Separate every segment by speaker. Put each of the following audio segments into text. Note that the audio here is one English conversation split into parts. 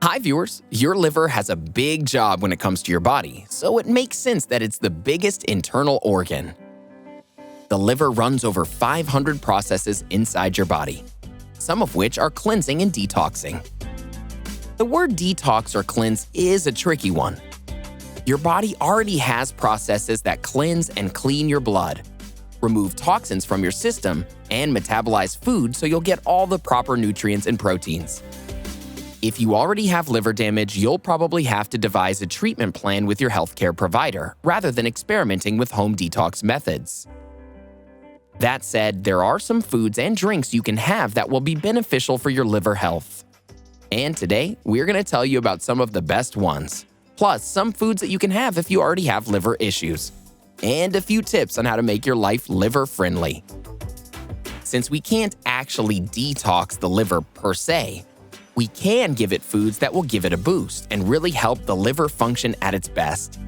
Speaker 1: Hi viewers, your liver has a big job when it comes to your body, so it makes sense that it's the biggest internal organ. The liver runs over 500 processes inside your body, some of which are cleansing and detoxing. The word detox or cleanse is a tricky one. Your body already has processes that cleanse and clean your blood, remove toxins from your system, and metabolize food so you'll get all the proper nutrients and proteins. If you already have liver damage, you'll probably have to devise a treatment plan with your healthcare provider rather than experimenting with home detox methods. That said, there are some foods and drinks you can have that will be beneficial for your liver health. And today, we're going to tell you about some of the best ones, plus some foods that you can have if you already have liver issues, and a few tips on how to make your life liver-friendly. Since we can't actually detox the liver per se, we can give it foods that will give it a boost and really help the liver function at its best.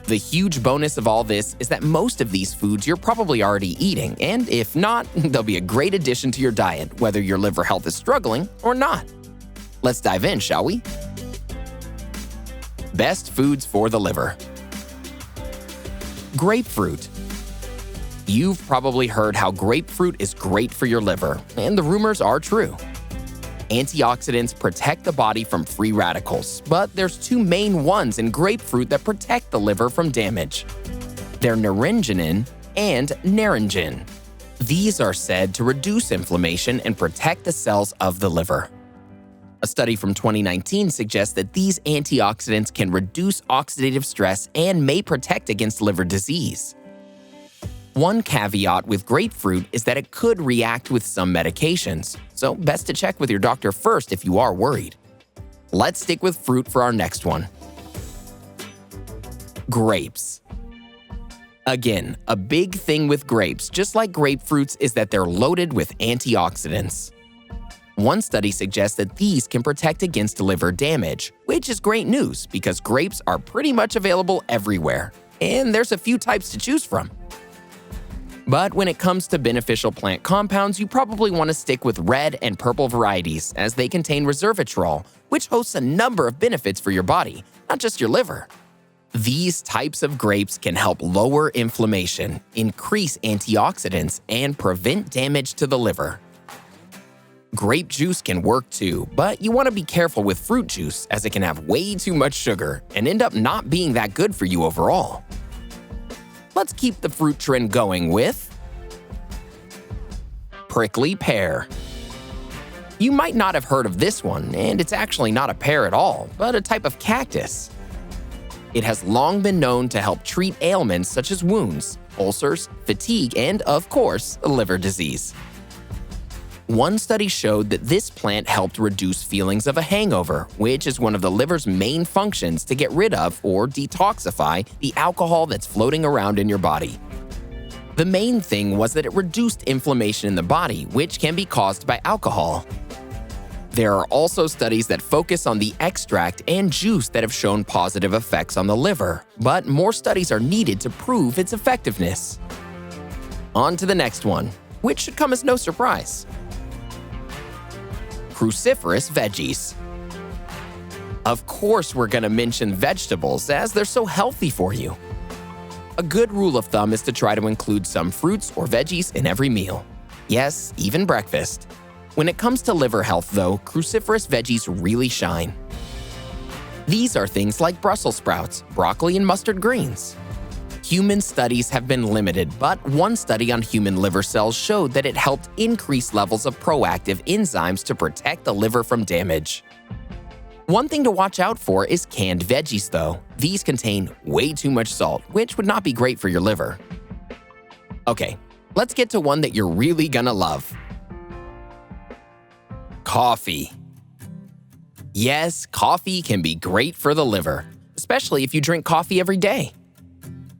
Speaker 1: The huge bonus of all this is that most of these foods you're probably already eating, and if not, they'll be a great addition to your diet, whether your liver health is struggling or not. Let's dive in, shall we? Best foods for the liver. Grapefruit. You've probably heard how grapefruit is great for your liver, and the rumors are true. Antioxidants protect the body from free radicals, but there's two main ones in grapefruit that protect the liver from damage. They're naringenin and naringin. These are said to reduce inflammation and protect the cells of the liver. A study from 2019 suggests that these antioxidants can reduce oxidative stress and may protect against liver disease. One caveat with grapefruit is that it could react with some medications, so best to check with your doctor first if you are worried. Let's stick with fruit for our next one. Grapes. Again, a big thing with grapes, just like grapefruits, is that they're loaded with antioxidants. One study suggests that these can protect against liver damage, which is great news because grapes are pretty much available everywhere, and there's a few types to choose from. But when it comes to beneficial plant compounds, you probably want to stick with red and purple varieties as they contain resveratrol, which hosts a number of benefits for your body, not just your liver. These types of grapes can help lower inflammation, increase antioxidants, and prevent damage to the liver. Grape juice can work too, but you want to be careful with fruit juice as it can have way too much sugar and end up not being that good for you overall. Let's keep the fruit trend going with prickly pear. You might not have heard of this one, and it's actually not a pear at all, but a type of cactus. It has long been known to help treat ailments such as wounds, ulcers, fatigue, and, of course, liver disease. One study showed that this plant helped reduce feelings of a hangover, which is one of the liver's main functions to get rid of or detoxify the alcohol that's floating around in your body. The main thing was that it reduced inflammation in the body, which can be caused by alcohol. There are also studies that focus on the extract and juice that have shown positive effects on the liver, but more studies are needed to prove its effectiveness. On to the next one, which should come as no surprise. Cruciferous Veggies. Of course, we're going to mention vegetables as they're so healthy for you. A good rule of thumb is to try to include some fruits or veggies in every meal. Yes, even breakfast. When it comes to liver health, though, cruciferous veggies really shine. These are things like Brussels sprouts, broccoli, and mustard greens. Human studies have been limited, but one study on human liver cells showed that it helped increase levels of proactive enzymes to protect the liver from damage. One thing to watch out for is canned veggies, though. These contain way too much salt, which would not be great for your liver. Okay, let's get to one that you're really gonna love. Coffee. Yes, coffee can be great for the liver, especially if you drink coffee every day.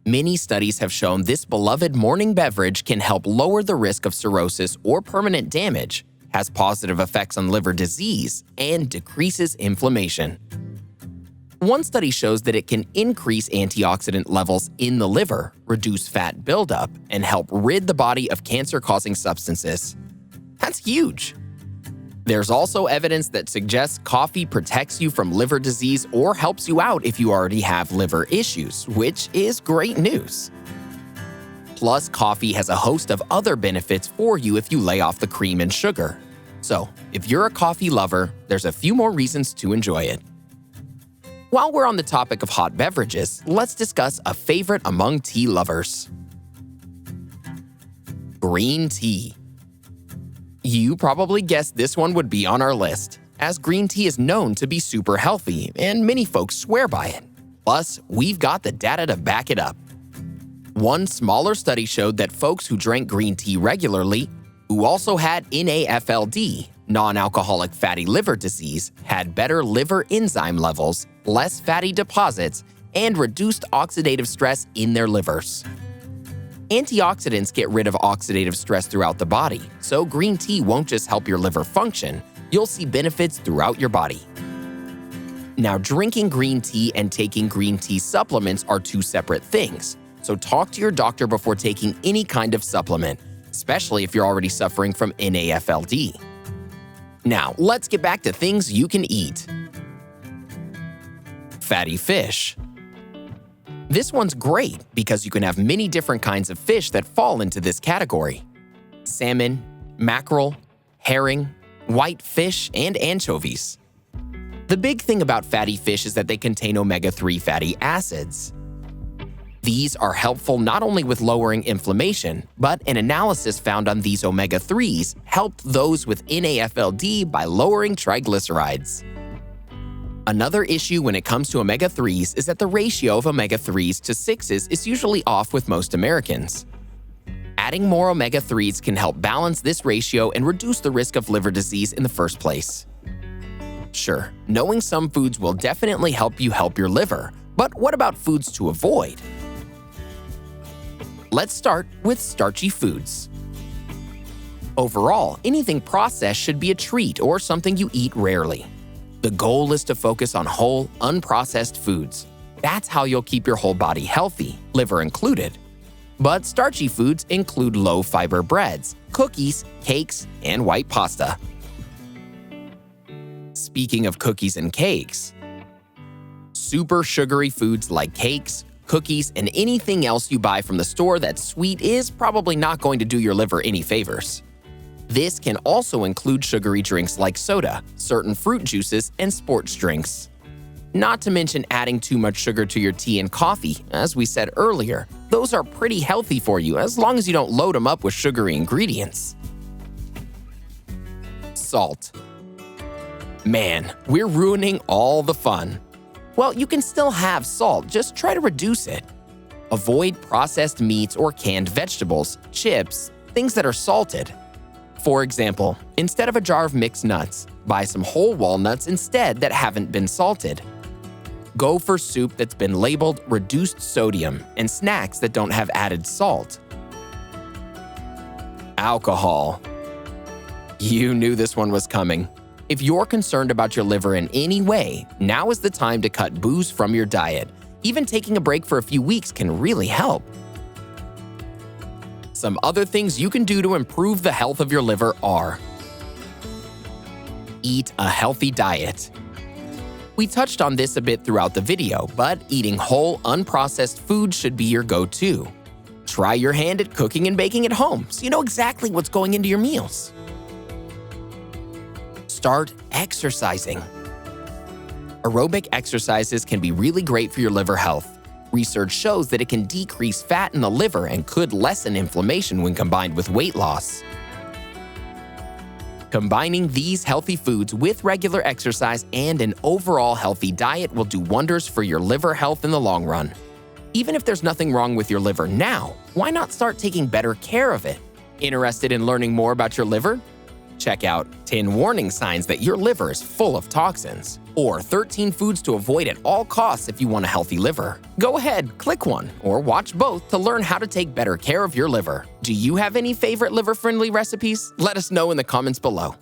Speaker 1: Many studies have shown this beloved morning beverage can help lower the risk of cirrhosis or permanent damage, has positive effects on liver disease, and decreases inflammation. One study shows that it can increase antioxidant levels in the liver, reduce fat buildup, and help rid the body of cancer-causing substances. That's huge. There's also evidence that suggests coffee protects you from liver disease or helps you out if you already have liver issues, which is great news. Plus, coffee has a host of other benefits for you if you lay off the cream and sugar. So, if you're a coffee lover, there's a few more reasons to enjoy it. While we're on the topic of hot beverages, let's discuss a favorite among tea lovers: green tea. You probably guessed this one would be on our list, as green tea is known to be super healthy, and many folks swear by it. Plus, we've got the data to back it up. One smaller study showed that folks who drank green tea regularly, who also had NAFLD, non-alcoholic fatty liver disease, had better liver enzyme levels, less fatty deposits, and reduced oxidative stress in their livers. Antioxidants get rid of oxidative stress throughout the body, so green tea won't just help your liver function, you'll see benefits throughout your body. Now, drinking green tea and taking green tea supplements are two separate things, so talk to your doctor before taking any kind of supplement, especially if you're already suffering from NAFLD. Now, let's get back to things you can eat. Fatty fish. This one's great because you can have many different kinds of fish that fall into this category: salmon, mackerel, herring, white fish, and anchovies. The big thing about fatty fish is that they contain omega-3 fatty acids. These are helpful not only with lowering inflammation, but an analysis found on these omega-3s helped those with NAFLD by lowering triglycerides. Another issue when it comes to omega-3s is that the ratio of omega-3s to 6s is usually off with most Americans. Adding more omega-3s can help balance this ratio and reduce the risk of liver disease in the first place. Sure, knowing some foods will definitely help you help your liver, but what about foods to avoid? Let's start with starchy foods. Overall, anything processed should be a treat or something you eat rarely. The goal is to focus on whole, unprocessed foods. That's how you'll keep your whole body healthy, liver included. But starchy foods include low-fiber breads, cookies, cakes, and white pasta. Speaking of cookies and cakes, super sugary foods like cakes, cookies, and anything else you buy from the store that's sweet is probably not going to do your liver any favors. This can also include sugary drinks like soda, certain fruit juices, and sports drinks. Not to mention adding too much sugar to your tea and coffee. As we said earlier, those are pretty healthy for you as long as you don't load them up with sugary ingredients. Salt. Man, we're ruining all the fun. Well, you can still have salt, just try to reduce it. Avoid processed meats or canned vegetables, chips, things that are salted. For example, instead of a jar of mixed nuts, buy some whole walnuts instead that haven't been salted. Go for soup that's been labeled reduced sodium and snacks that don't have added salt. Alcohol. You knew this one was coming. If you're concerned about your liver in any way, now is the time to cut booze from your diet. Even taking a break for a few weeks can really help. Some other things you can do to improve the health of your liver are: eat a healthy diet. We touched on this a bit throughout the video, but eating whole, unprocessed food should be your go-to. Try your hand at cooking and baking at home so you know exactly what's going into your meals. Start exercising. Aerobic exercises can be really great for your liver health. Research shows that it can decrease fat in the liver and could lessen inflammation when combined with weight loss. Combining these healthy foods with regular exercise and an overall healthy diet will do wonders for your liver health in the long run. Even if there's nothing wrong with your liver now, why not start taking better care of it? Interested in learning more about your liver? Check out 10 warning signs that your liver is full of toxins, or 13 foods to avoid at all costs if you want a healthy liver. Go ahead, click one, or watch both to learn how to take better care of your liver. Do you have any favorite liver-friendly recipes? Let us know in the comments below.